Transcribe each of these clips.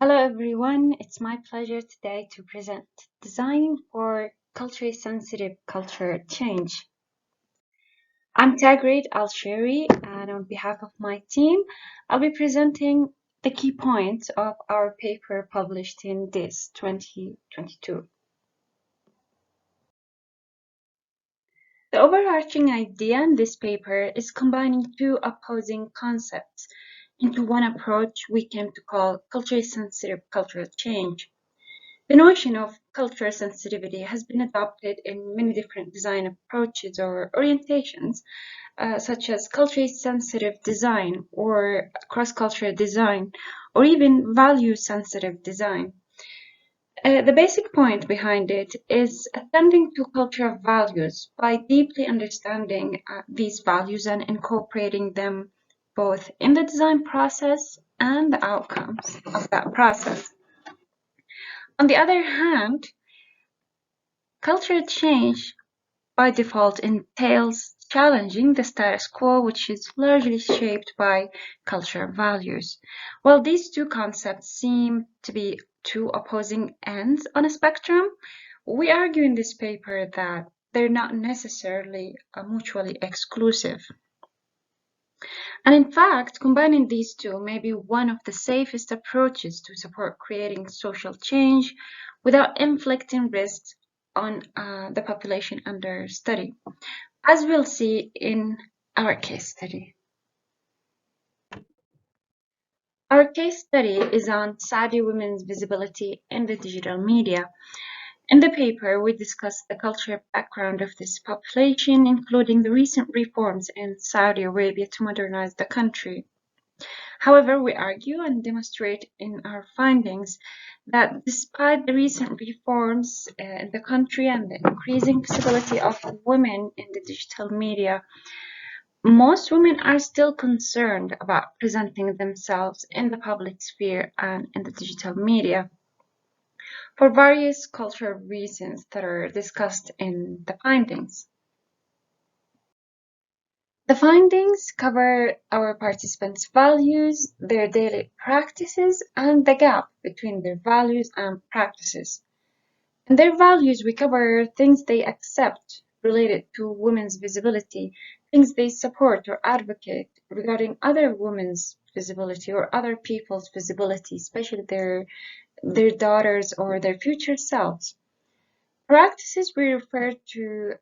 Hello everyone, it's my pleasure today to present Design for Culturally Sensitive Culture Change. I'm Tagreed Al-Sheri, and on behalf of my team, I'll be presenting the key points of our paper published in this 2022. The overarching idea in this paper is combining two opposing concepts into one approach we came to call culturally sensitive cultural change. The notion of cultural sensitivity has been adopted in many different design approaches or orientations, such as culturally sensitive design or cross-cultural design, or even value-sensitive design. The basic point behind it is attending to cultural values by deeply understanding these values and incorporating them both in the design process and the outcomes of that process. On the other hand, cultural change by default entails challenging the status quo, which is largely shaped by cultural values. While these two concepts seem to be two opposing ends on a spectrum, we argue in this paper that they're not necessarily mutually exclusive. And in fact, combining these two may be one of the safest approaches to support creating social change without inflicting risks on the population under study, as we'll see in our case study. Our case study is on Saudi women's visibility in the digital media. In the paper, we discuss the cultural background of this population, including the recent reforms in Saudi Arabia to modernize the country. However, we argue and demonstrate in our findings that despite the recent reforms in the country and the increasing visibility of women in the digital media, most women are still concerned about presenting themselves in the public sphere and in the digital media for various cultural reasons that are discussed in the findings. The findings cover our participants' values, their daily practices, and the gap between their values and practices. In their values, we cover things they accept related to women's visibility, things they support or advocate regarding other women's visibility or other people's visibility, especially their daughters or their future selves. Practices we refer to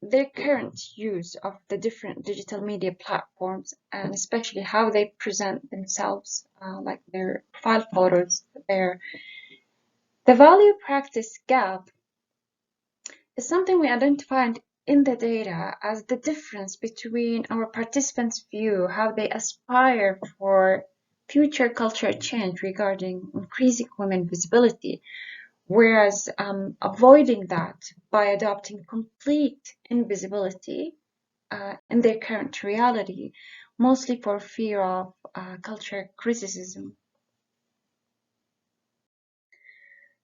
their current use of the different digital media platforms and especially how they present themselves, like their profile photos. The value practice gap is something we identified in the data as the difference between our participants' view, how they aspire for future cultural change regarding increasing women visibility, whereas avoiding that by adopting complete invisibility in their current reality, mostly for fear of cultural criticism.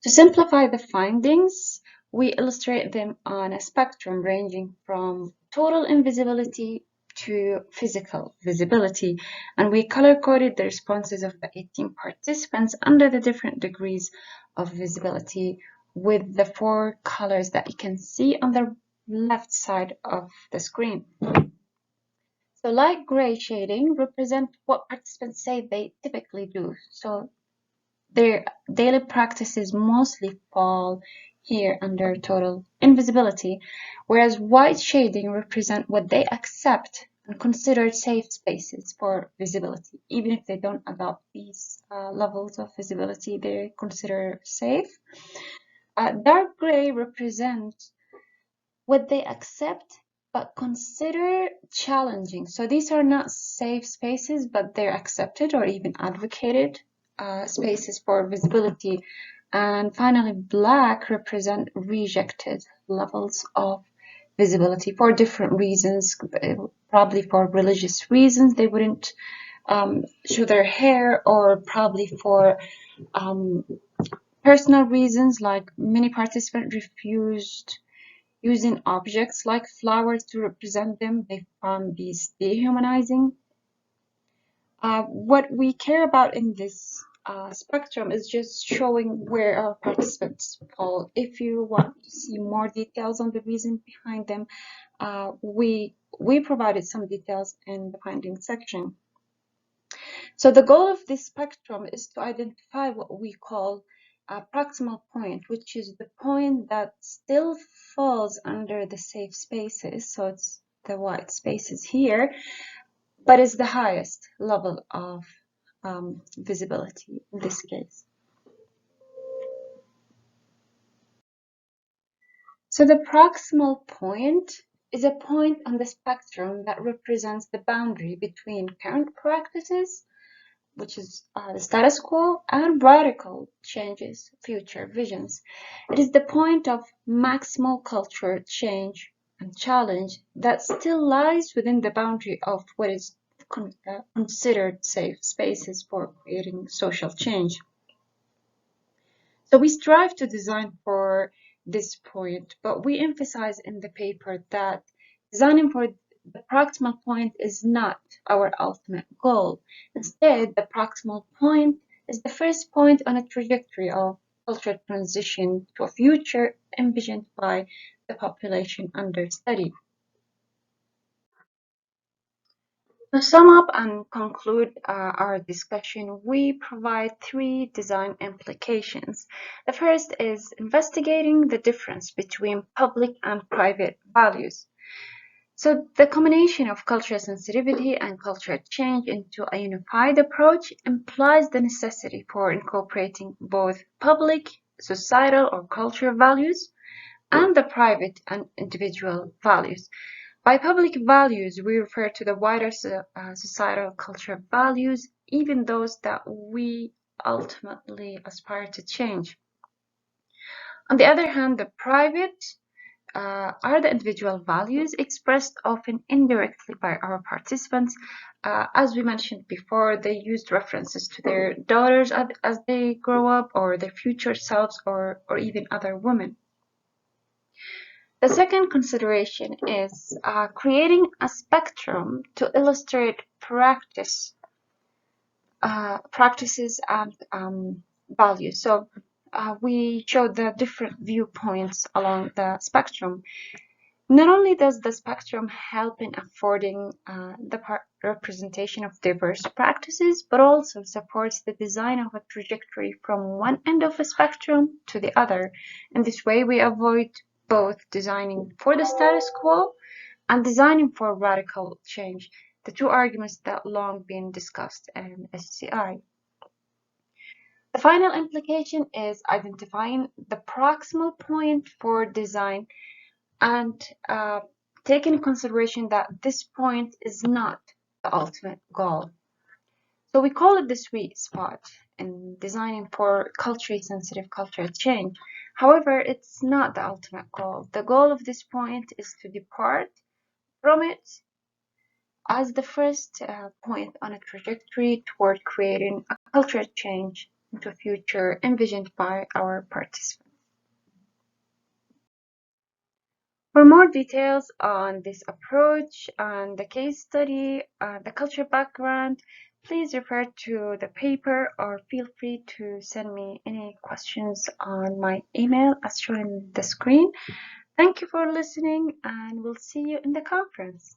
To simplify the findings, we illustrate them on a spectrum ranging from total invisibility to physical visibility, and we color-coded the responses of the 18 participants under the different degrees of visibility with the 4 colors that you can see on the left side of the screen. So light gray shading represent what participants say they typically do. So their daily practices mostly fall here under total invisibility, whereas white shading represent what they accept and consider safe spaces for visibility. Even if they don't adopt these levels of visibility, they consider safe. Dark gray represents what they accept but consider challenging. So these are not safe spaces, but they're accepted or even advocated spaces for visibility. And finally, black represent rejected levels of visibility for different reasons, probably for religious reasons. They wouldn't show their hair, or probably for personal reasons, like many participants refused using objects like flowers to represent them. They found these dehumanizing. What we care about in this spectrum is just showing where our participants fall. If you want to see more details on the reason behind them, we provided some details in the findings section. So the goal of this spectrum is to identify what we call a proximal point, which is the point that still falls under the safe spaces. So it's the white spaces here, but is the highest level of visibility in this case. So the proximal point is a point on the spectrum that represents the boundary between current practices, which is the status quo, and radical changes, future visions. It is the point of maximal cultural change and challenge that still lies within the boundary of what is considered safe spaces for creating social change. So we strive to design for this point, but we emphasize in the paper that designing for the proximal point is not our ultimate goal. Instead, the proximal point is the first point on a trajectory of cultural transition to a future envisioned by the population under study. To sum up and conclude our discussion, we provide 3 design implications. The first is investigating the difference between public and private values. So the combination of cultural sensitivity and cultural change into a unified approach implies the necessity for incorporating both public, societal, or cultural values and the private and individual values. By public values, we refer to the wider societal cultural values, even those that we ultimately aspire to change. On the other hand, the private are the individual values expressed often indirectly by our participants. As we mentioned before, they used references to their daughters as they grow up, or their future selves, or even other women. The second consideration is creating a spectrum to illustrate practices and values. So we showed the different viewpoints along the spectrum. Not only does the spectrum help in affording the representation of diverse practices, but also supports the design of a trajectory from one end of the spectrum to the other. In this way, we avoid both designing for the status quo and designing for radical change, the 2 arguments that long been discussed in SCI. The final implication is identifying the proximal point for design and take into consideration that this point is not the ultimate goal. So we call it the sweet spot in designing for culturally sensitive cultural change. However, it's not the ultimate goal. The goal of this point is to depart from it as the first point on a trajectory toward creating a cultural change into a future envisioned by our participants. For more details on this approach and the case study, the cultural background, please refer to the paper or feel free to send me any questions on my email as shown in the screen. Thank you for listening, and we'll see you in the conference.